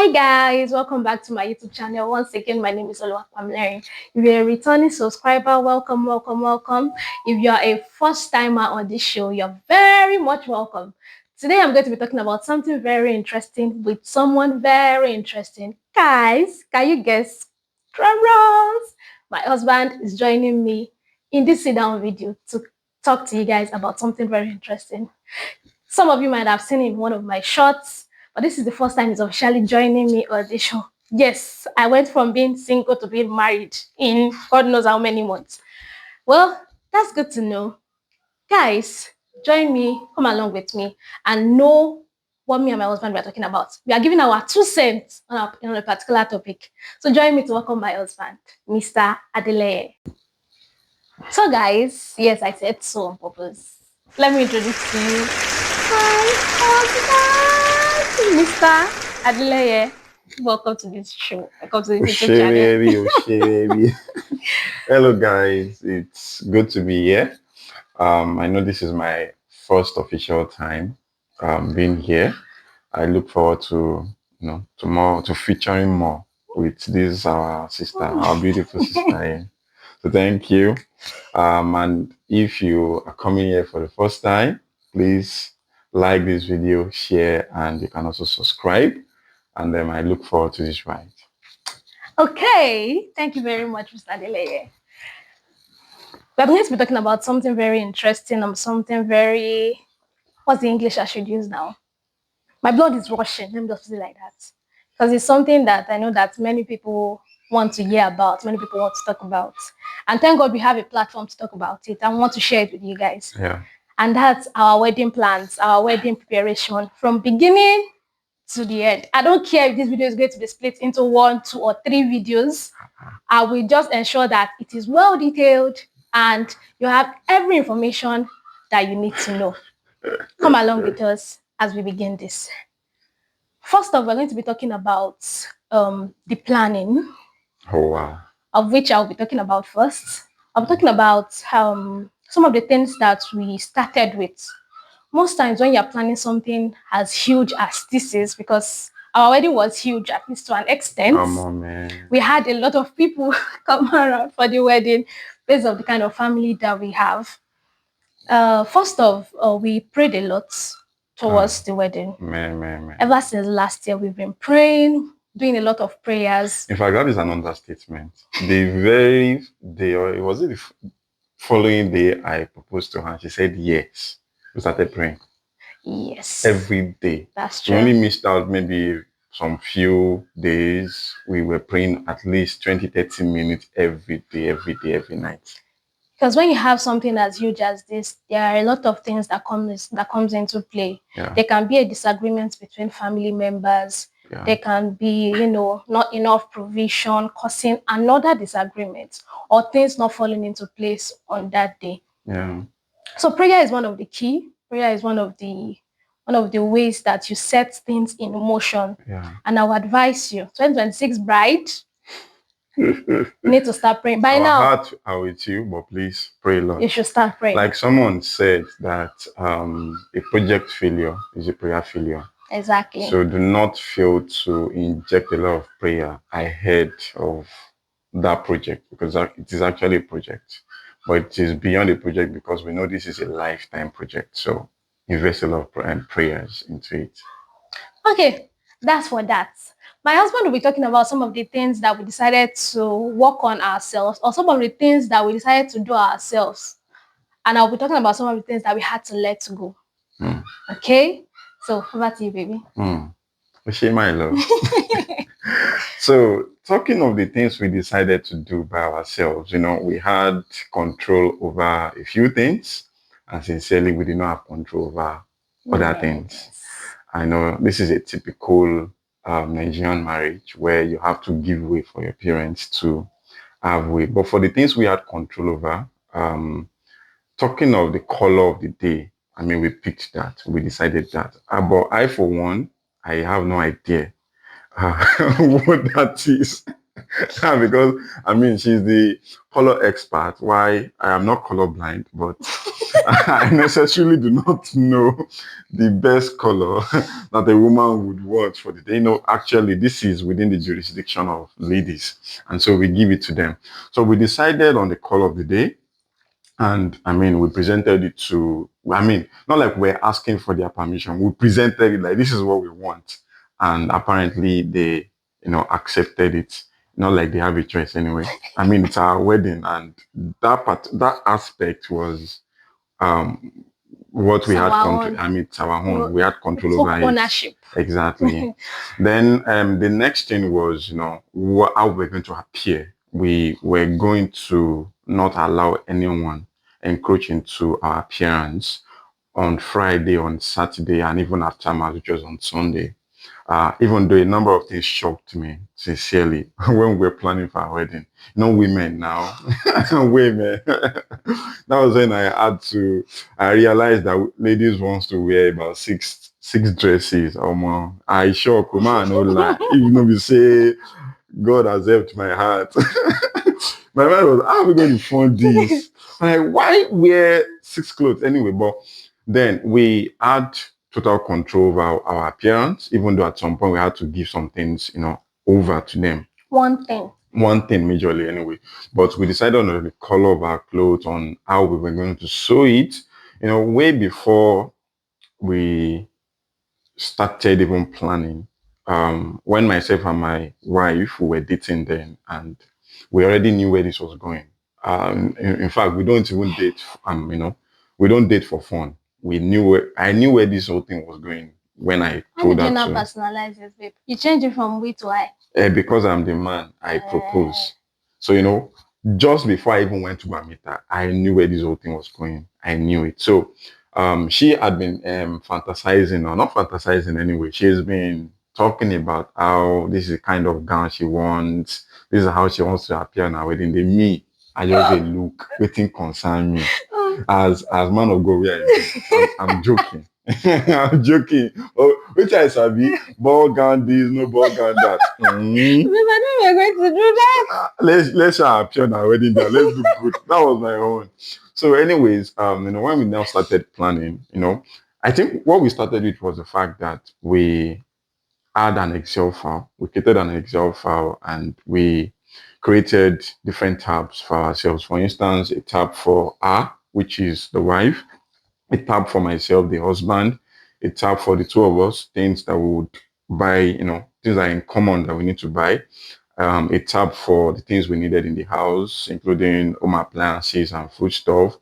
Hi guys, welcome back to my YouTube channel. Once again, my name is Oluwapamilere. If you're a returning subscriber, welcome. If you're a first timer on this show, you're very much welcome. Today I'm going to be talking about something very interesting with someone very interesting. Guys, can you guess? Drum rolls! My husband is joining me in this sit-down video to talk to you guys about something very interesting. Some of you might have seen in one of my shorts, but this is the first time he's officially joining me on this show. Yes, I went from being single to being married in God knows how many months. Well, that's good to know. Guys, join me, come along with me, and know what me and my husband were talking about. We are giving our 2 cents on a particular topic. So join me to welcome my husband, Mr. Adeleye. So guys, yes, I said so on purpose. Let me introduce to you my husband, Mr. Adeleye. Welcome to this show. Welcome to this channel. Hello guys, it's good to be here. I know this is my first official time being here. I look forward to to featuring more with this our sister, our beautiful sister here. So thank you. And if you are coming here for the first time, please like this video, share, and you can also subscribe. And then I look forward to this ride. Okay, thank you very much, Mr. Adeleye. We're going to be talking about something very interesting and something very, what's the English I should use now? My blood is rushing, let me just put it like that. Because it's something that I know that many people want to hear about, many people want to talk about. And thank God we have a platform to talk about it. I want to share it with you guys. Yeah. And that's our wedding plans, our wedding preparation from beginning to the end. I don't care if this video is going to be split into 1, 2, or 3 videos. I will just ensure that it is well detailed and you have every information that you need to know. Come along with us as we begin this. First off, we're going to be talking about the planning. Oh, wow. Of which I'll be talking about first. I'm talking about some of the things that we started with. Most times when you're planning something as huge as this is, because our wedding was huge, at least to an extent. Come on, man. We had a lot of people come around for the wedding based on the kind of family that we have. First off, we prayed a lot towards the wedding. Man. Ever since last year, we've been praying, doing a lot of prayers. In fact, that is an understatement. The very day, or was it the following day I proposed to her, she said yes. We started praying. Yes. Every day. That's true. We only missed out maybe some few days. We were praying at least 20-30 minutes every day, every night. Because when you have something as huge as this, there are a lot of things that comes into play. Yeah. There can be a disagreement between family members. Yeah. There can be, not enough provision causing another disagreement or things not falling into place on that day. Yeah. So prayer is one of the key. Prayer is one of the ways that you set things in motion. Yeah. And I would advise you, 2026 bride, you need to start praying. By now, our hearts are with you, but please pray a lot. You should start praying. Like someone said that a project failure is a prayer failure. Exactly. So do not fail to inject a lot of prayer ahead of that project, because it is actually a project. But it is beyond a project because we know this is a lifetime project. So invest a lot of prayers into it. Okay, that's for that. My husband will be talking about some of the things that we decided to work on ourselves, or some of the things that we decided to do ourselves. And I'll be talking about some of the things that we had to let go. Okay? So, over to you, baby. Share my love. So, talking of the things we decided to do by ourselves, we had control over a few things, and sincerely, we did not have control over other things. I know this is a typical Nigerian marriage where you have to give way for your parents to have way. But for the things we had control over, talking of the color of the day, I mean, we picked that, we decided that. But I, for one, I have no idea what that is. Because, I mean, she's the color expert. Why? I am not colorblind, but I necessarily do not know the best color that a woman would want for the day. Actually, this is within the jurisdiction of ladies, and so we give it to them. So we decided on the color of the day, and I mean, we presented it to. I mean, not like we're asking for their permission. We presented it like this is what we want, and apparently they, accepted it. Not like they have a choice anyway. I mean, it's our wedding, and that aspect was um what It's we had our control. own. I mean, it's our own. We We had we control took over it. ownership. Exactly. Then the next thing was, how we're going to appear. We were going to not allow anyone encroach into our appearance on Friday, on Saturday, and even after Mass, which was on Sunday. Even though a number of things shocked me, sincerely, when we were planning for our wedding. Women now, women. That was when I realized that ladies wants to wear about six dresses. I shock, man, no lie. Even though we say God has helped my heart. My mind was, how are we going to fund this? I'm like, why wear six clothes anyway? But then we had total control over our appearance, even though at some point we had to give some things, over to them. One thing. One thing majorly anyway. But we decided on the color of our clothes, on how we were going to sew it, way before we started even planning. When myself and my wife we were dating then, and we already knew where this was going. In fact, we don't even date. We don't date for fun. I knew where this whole thing was going when I How told did you her not to. personalize it, babe? You changed it from we to I. Because I'm the man, I propose. So just before I even went to Bamita, I knew where this whole thing was going. I knew it. So she had been fantasizing, or not fantasizing anyway. She's been talking about how this is the kind of gown she wants. This is how she wants to appear on her wedding day. Me, I just say, look, waiting concern me. As man of God, where I'm joking. I'm joking. Oh, which I sabi, ball gown this, no ball gown that. Babe, I knew we were going to do that. Let's appear on our wedding day. Let's look good. That was my own. So, anyways, when we now started planning, I think what we started with was the fact that we had an Excel file. We created an Excel file and we created different tabs for ourselves. For instance, a tab for her, which is the wife, a tab for myself, the husband, a tab for the two of us, things that we would buy, things that are in common that we need to buy, a tab for the things we needed in the house, including home appliances and food stuff,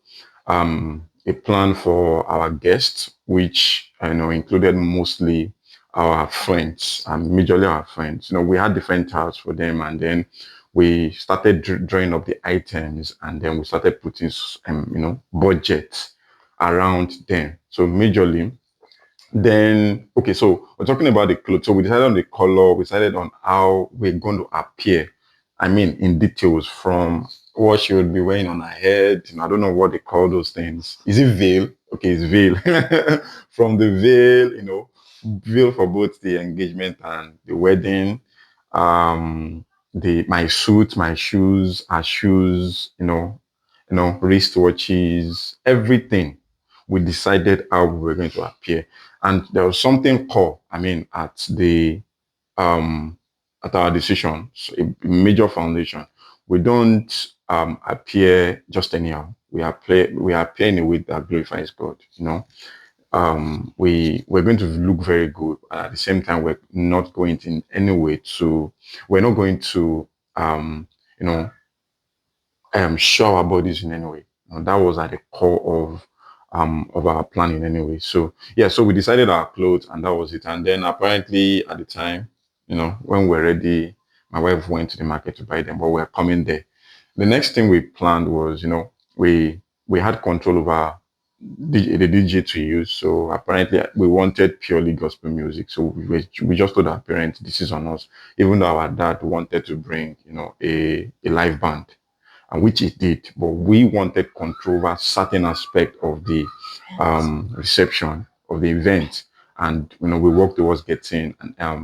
a plan for our guests, which included mostly our friends, majorly our friends. We had different tabs for them, and then we started drawing up the items, and then we started putting, budget around them. So majorly, then okay, so we're talking about the clothes. So we decided on the color, we decided on how we're going to appear. I mean, in details, from what she would be wearing on her head. I don't know what they call those things. Is it veil? Okay, it's veil. From the veil, veil for both the engagement and the wedding. My suit, my shoes, her shoes, wristwatches, everything. We decided how we were going to appear. And there was something core, um at our decision, so a major foundation. We don't appear just anyhow. We appear in a way that glorifies God. We're going to look very good. At the same time, we're not going to in any way to we're not going to you know show our bodies in any way. That was at the core of our planning anyway. So yeah, so we decided our clothes and that was it. And then apparently at the time, when we're ready, my wife went to the market to buy them, but we're coming there. The next thing we planned was, we had control over the DJ to use. So apparently we wanted purely gospel music. So we just told our parents this is on us, even though our dad wanted to bring, a live band, and which it did, but we wanted control over certain aspect of the reception of the event, and we worked towards getting a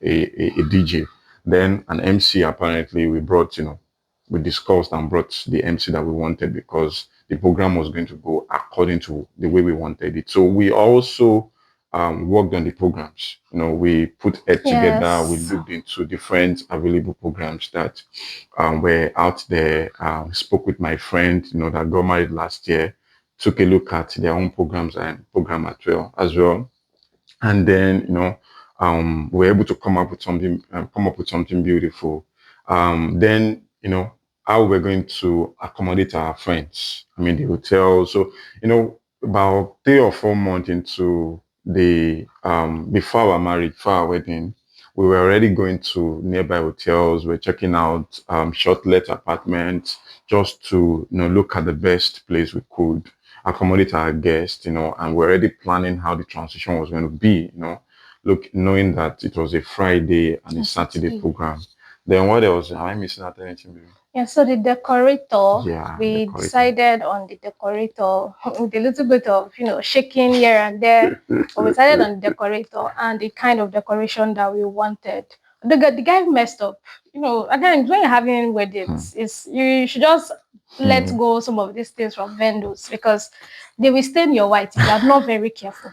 DJ, then an MC. Apparently, we discussed and brought the MC that we wanted because the program was going to go according to the way we wanted it. So we also worked on the programs. We put it together. We Yes. looked into different available programs that were out there. Spoke with my friend, that got married last year. Took a look at their own programs and program as well. And then we're able to come up with something beautiful. Then how we're going to accommodate our friends. I mean, the hotel. So about 3 or 4 months into the before our marriage, before our wedding, we were already going to nearby hotels. We're checking out short-let apartments just to look at the best place we could accommodate our guests, and we're already planning how the transition was going to be, look, knowing that it was a Friday and a Saturday program. Then what else? Am I missing out anything, baby? Yeah, so the decorator, Yeah, we decorator. decided on the decorator with a little bit of, shaking here and there. But we decided on the decorator and the kind of decoration that we wanted. The guy messed up. Again, when you're having weddings, you should just let go some of these things from vendors because they will stain your white if you are not very careful.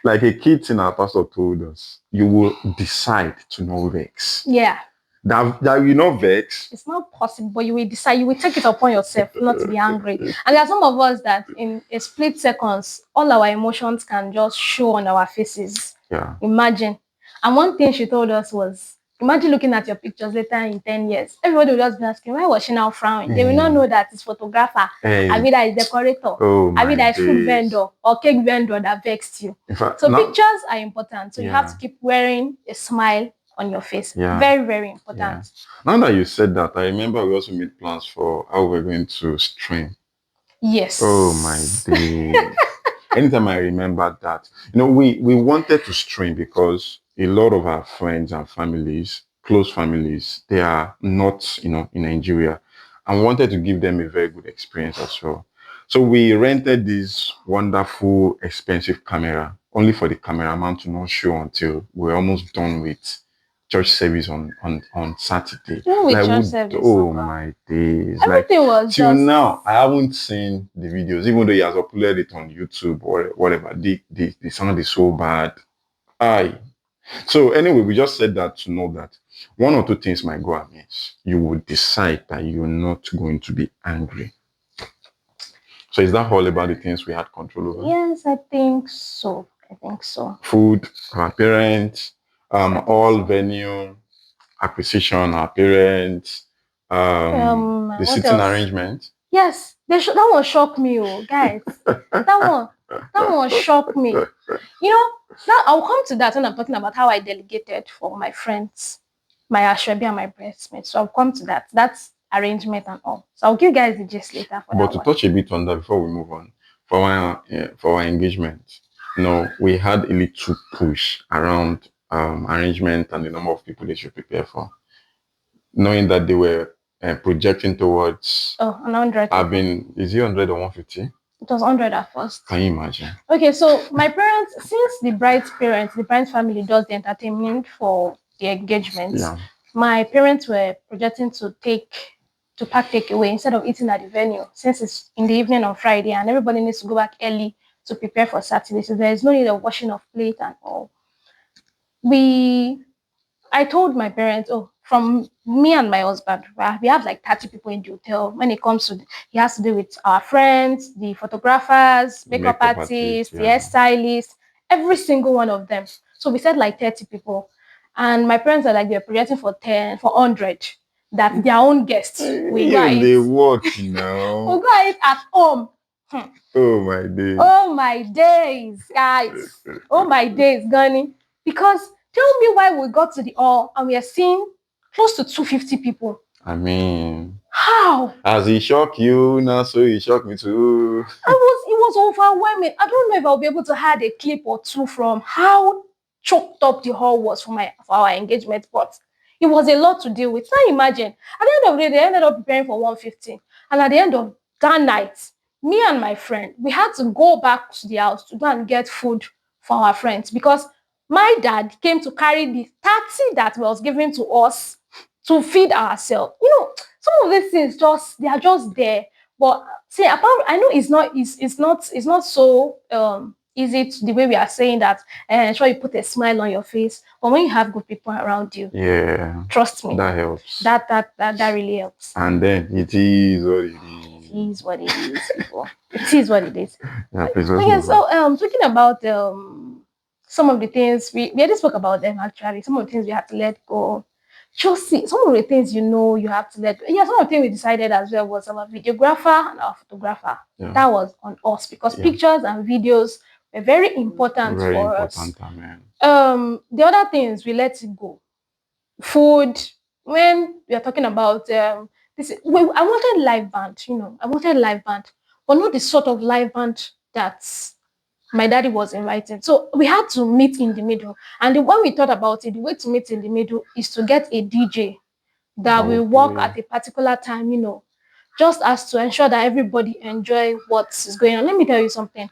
Like a kid thing our pastor told us, you will decide to not vex. Yeah. That you not vex. It's not possible, but you will decide, you will take it upon yourself not to be angry. And there are some of us that in a split seconds, all our emotions can just show on our faces. Yeah. Imagine. And one thing she told us was, imagine looking at your pictures later in 10 years. Everybody will just be asking, why was she now frowning? They will not know that it's photographer, I mean that it's decorator, I mean that it's food vendor or cake vendor that vexed you. In fact, so pictures are important. So you have to keep wearing a smile on your face. Yeah. Very, very important. Yeah. Now that you said that, I remember we also made plans for how we're going to stream. Yes. Oh my days. Anytime I remember that, we wanted to stream because a lot of our friends and families, close families, they are not, in Nigeria, and wanted to give them a very good experience as well. So we rented this wonderful, expensive camera, only for the cameraman to not show until we're almost done with church service on Saturday. Oh my days. Everything was till just... now, I haven't seen the videos, even though he has uploaded it on YouTube or whatever. The sound is so bad. So anyway, we just said that to know that one or two things might go amiss. You will decide that you're not going to be angry. So is that all about the things we had control over? Yes, I think so. Food, our parents, all venue, acquisition, our parents, the sitting arrangement. Yes, that one shocked me, guys. that one shocked me. Now I'll come to that when I'm talking about how I delegated for my friends, my ashwabi and my bridesmaids. So I'll come to that. That's arrangement and all. So I'll give you guys the gist later. But to touch a bit on that before we move on, for our engagement, we had a little push around arrangement and the number of people they should prepare for, knowing that they were projecting towards 100. Is it 100 or 150? It was 100 at first. Can you imagine? Okay, so my parents, since the bride's family does the entertainment for the engagements, my parents were projecting to pack takeaway instead of eating at the venue, since it's in the evening on Friday and everybody needs to go back early to prepare for Saturday. So there is no need of washing of plate and all. I told my parents, from me and my husband, we have like 30 people in the hotel. When it comes to, it has to do with our friends, the photographers, makeup artists, the hairstylists, every single one of them. So we said like 30 people. And my parents are like, they're projecting for 100, that their own guests will go eat. They work, we'll go eat at home. Oh my days. Oh my days, guys. Oh my days, Gunny. Because tell me why we got to the hall and we are seeing close to 250 people. I mean, how? As he shocked you, now so he shocked me too. It was overwhelming. I don't know if I'll be able to add a clip or two from how choked up the hall was for our engagement, but it was a lot to deal with. Now imagine, at the end of the day, they ended up preparing for 150. And at the end of that night, me and my friend, we had to go back to the house to go and get food for our friends because my dad came to carry the 30 that was given to us to feed ourselves. Some of these things they are just there. But see, apart, I know it's not so easy to, the way we are saying that, and sure you put a smile on your face. But when you have good people around you, Yeah, trust me, that helps. that really helps. And then it is what it It is. is what it is, people. It is what it is. Yeah, please let's Okay, move on. so talking about some of the things we already spoke about them actually. Some of the things we have to let go. Just see some of the things you have to let go. Yeah, some of the things we decided as well was our videographer and our photographer. Yeah, That was on us because yeah, pictures and videos were very important very for us. important, man. The other things we let it go. Food. When we are talking about this, well, I wanted live band. I wanted live band, but not the sort of live band that my daddy was inviting. So we had to meet in the middle. And when we thought about it, the way to meet in the middle is to get a DJ that will work Okay. at a particular time, just as to ensure that everybody enjoy what is going on. Let me tell you something.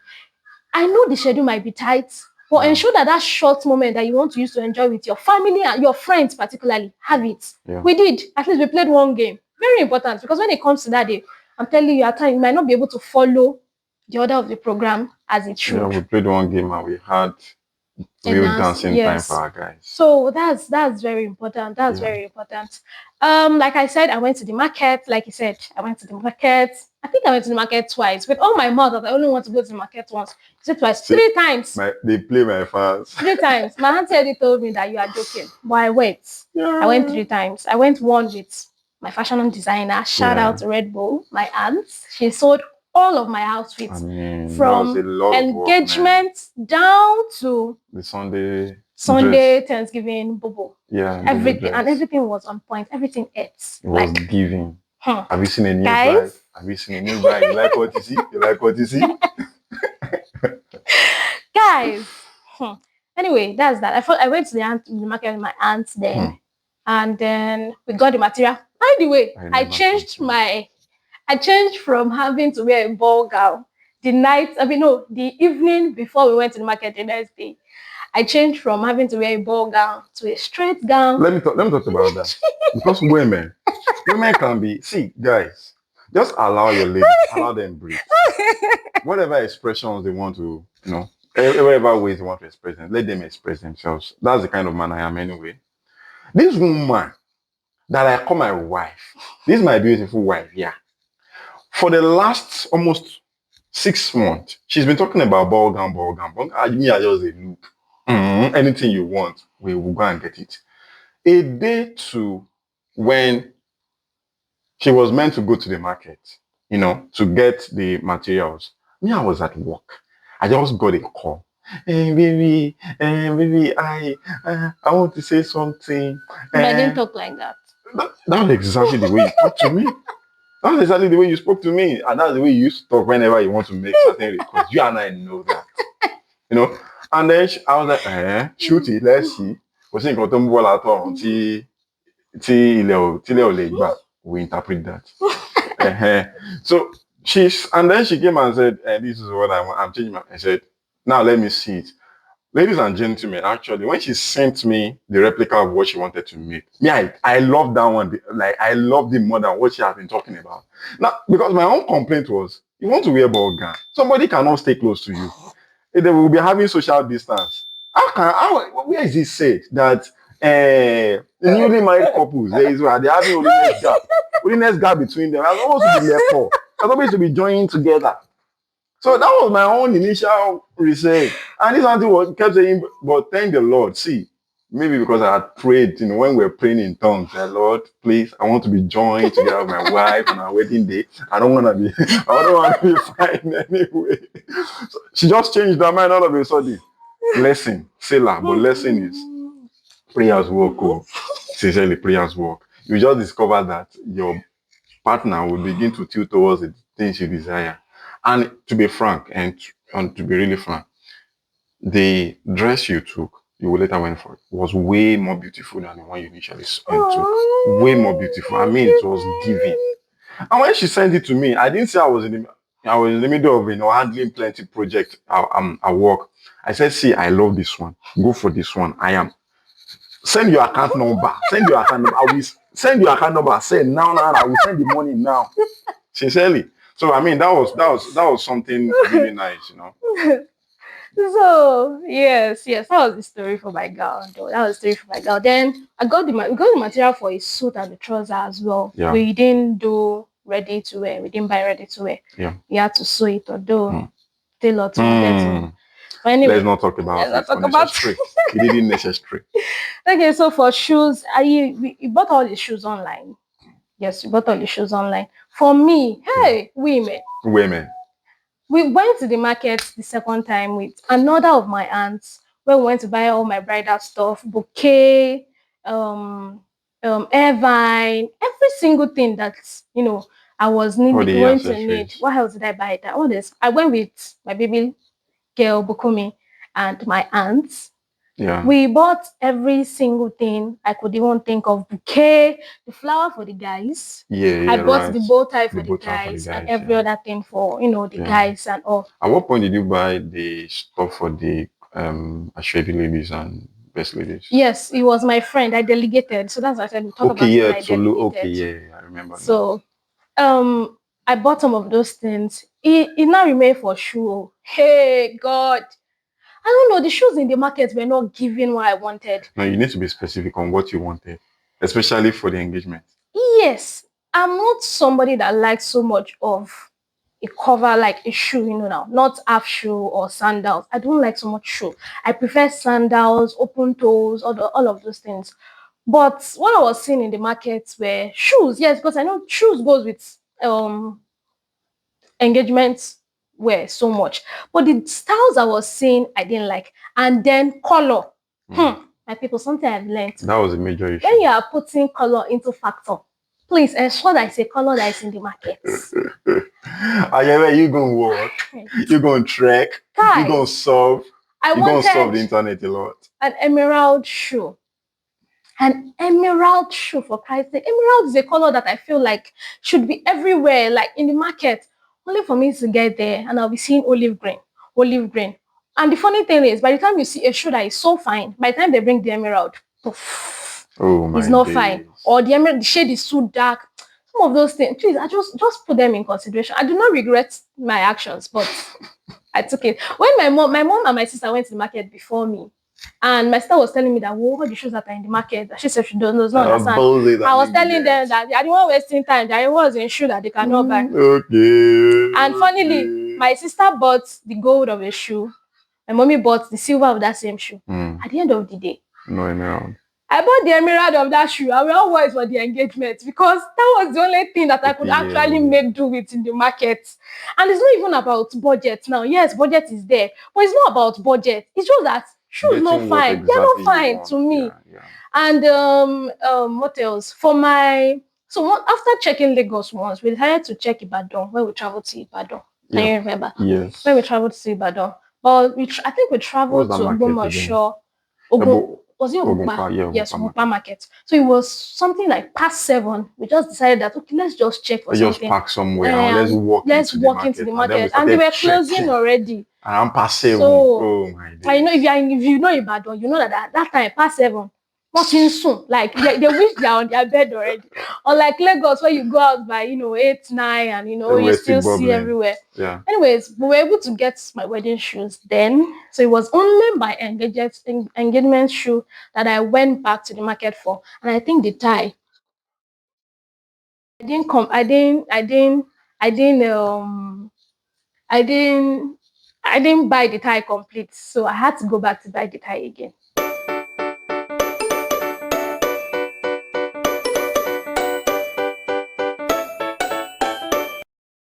I know the schedule might be tight, but Yeah, ensure that that short moment that you want to use to enjoy with your family and your friends particularly, have it. yeah. We did. At least we played one game. Very important because when it comes to that day, I'm telling you, at times you might not be able to follow the order of the program as it Yeah, should. we played one game and we had And real dance, dancing time for yes. our guys. So that's very important. That's Yeah. very important. Like I said, I went to the market. Like you said, I went to the market. I think I went to the market twice. With all my mouth that I only want to go to the market once. He said twice, See, three times. they play my fans. Three times. My auntie already told me that you are joking. But I went. Yeah. I went three times. I went one with my fashion designer. Shout Yeah. out to Red Bull, my aunt. She sold all of my outfits I mean, that was a from lot of work, man. engagement down to The Sunday Sunday, dress. Thanksgiving, Bobo. Yeah, Everything dress. and everything was on point. Everything ate. It was giving. Hmm. Have you seen a new Guys? bride? Have you seen a new bride? You like what you see? You like what you see? Guys. Anyway, that's that. I went to the market with my aunt then, and then we got the material. By the way, I changed from having to wear a ball gown the evening before we went to the market the next day. I changed from having to wear a ball gown to a straight gown. Let me talk about that. Because women can be, see, guys, just allow your ladies, allow them breathe. Whatever expressions they want to, whatever ways they want to express them, let them express themselves. That's the kind of man I am anyway. This woman that I call my wife, this is my beautiful wife, yeah. For the last almost 6 months, she's been talking about ball gown. Me, I just look. Anything you want, we will go and get it. A day to when she was meant to go to the market, to get the materials. Me, I was at work. I just got a call. Hey, baby, I want to say something. But I didn't talk like that. That was exactly the way you talk to me. That's exactly the way you spoke to me. And that's the way you used to talk whenever you want to make certain requests. You and I know that. And then I was like, shoot it, let's see. We interpret that. So and then she came and said, this is what I want. I'm changing I said, now let me see it. Ladies and gentlemen, actually, when she sent me the replica of what she wanted to make, I love that one. Like, I love it more than what she has been talking about. Now, because my own complaint was, you want to wear ball gown, somebody cannot stay close to you. They will be having social distance. Where is it said that newly married couples, they're having holiness gap between them? I'm supposed to be left. I'm supposed to be joining together. So that was my own initial research. And this auntie kept saying, but thank the Lord. See, maybe because I had prayed, when we were praying in tongues, Lord, please, I want to be joined together with my wife on our wedding day. I don't want to be fine anyway. So she just changed her mind all of a sudden. Lesson, Selah, but lesson is prayers work. Sincerely, prayers work. You just discover that your partner will begin to tilt towards the things you desire. And to be frank, and to be really frank, the dress you took, you will later went for it, was way more beautiful than the one you initially took. Way more beautiful. I mean, it was giving. And when she sent it to me, I didn't say I was in the middle of handling plenty project at work. I said, see, I love this one. Go for this one. Send your account number. Send your account number. I will send your account number. Say now. I will send the money now. Sincerely. So I mean, that was something really nice, you know. So yes, that was the story for my gown. Though. That was the story for my gown. Then we got the material for a suit and the trouser as well. Yeah. We didn't do ready to wear. We didn't buy ready to wear. Yeah. We had to sew it, although Mm. tailor to wanted to. Mm. But anyway, Let's not talk about let's it. not talk about Unnecessary. It didn't necessary. Okay, so for shoes, we bought all the shoes online. Yes, we bought all the shoes online. For me, hey, Women. we went to the market the second time with another of my aunts where we went to buy all my bridal stuff, bouquet, airvine, every single thing that I was All the going to need. accessories. What else did I buy? That all this. I went with my baby girl Bukumi and my aunts. Yeah. We bought every single thing I could even think of. Bouquet, the flower for the guys. Yeah, I bought right. the bow tie for The the bow tie for the guys and guys, every yeah. other thing for the Yeah. guys and all. At what point did you buy the stuff for the Ashwebi ladies and best ladies? Yes, it was my friend. I delegated. So that's what I said. We talk about Okay, when yeah, I Tolu. delegated. Okay, yeah, I remember now. So I bought some of those things. It now remained for shoe. Hey God. I don't know. The shoes in the market were not giving what I wanted. No, you need to be specific on what you wanted, especially for the engagement. Yes, I'm not somebody that likes so much of a cover like a shoe, now, not half shoe or sandals. I don't like so much shoe. I prefer sandals, open toes, all of those things. But what I was seeing in the market were shoes. Yes, because I know shoes goes with engagement wear so much. But the styles I was seeing, I didn't like. And then color. My people, something I've learned. That was a major issue. When you are putting color into factor, please ensure that it's a color that is in the market. You gonna work, you gonna trek, Guys, you gonna solve, I you gonna solve the wanted internet a lot. an emerald shoe. An emerald shoe, for Christ's sake. Emerald is a color that I feel like should be everywhere, like in the market. Only for me to get there and I'll be seeing olive green. And the funny thing is, by the time you see a shoe that is so fine, by the time they bring the emerald, poof, Oh my it's not days. fine. Or the emerald, the shade is so dark. Some of those things, please, I just put them in consideration. I do not regret my actions, but I took it. When my mom and my sister went to the market before me, and my sister was telling me that all the shoes that are in the market, that she said she does not understand. I was telling them that they are the one wasting time. That it was in shoe that they cannot buy. Okay. And funnily, my sister bought the gold of a shoe. My mommy bought the silver of that same shoe. At the end of the day, no emerald. I bought the emerald of that shoe. I will all wore it for the engagement because that was the only thing that I could actually make do with in the market. And it's not even about budget now. Yes, budget is there, but it's not about budget. It's just that shoes not fine. They're not fine to me. Yeah. And what else? After checking Lagos once, we decided to check Ibadan when we traveled to Ibadan. Yeah. Can you remember? Yes. When we traveled to Ibadan. But I think we traveled to Ogbomoso. Was it Ogunpa? Yeah, yes, Ogunpa market. So it was something like past 7. We just decided that okay, let's just check for something. Just park somewhere. And let's walk into the market. And they were closing already. And I'm past 7. So, oh my days. I know if you know Ibadan, you know that time past 7. Nothing soon. Like they wish they're on their bed already. Unlike Lagos where you go out by 8, 9 and you still see everywhere. Yeah. Anyways, we were able to get my wedding shoes then. So it was only my engagement shoe that I went back to the market for. And I think the tie. I didn't buy the tie complete. So I had to go back to buy the tie again.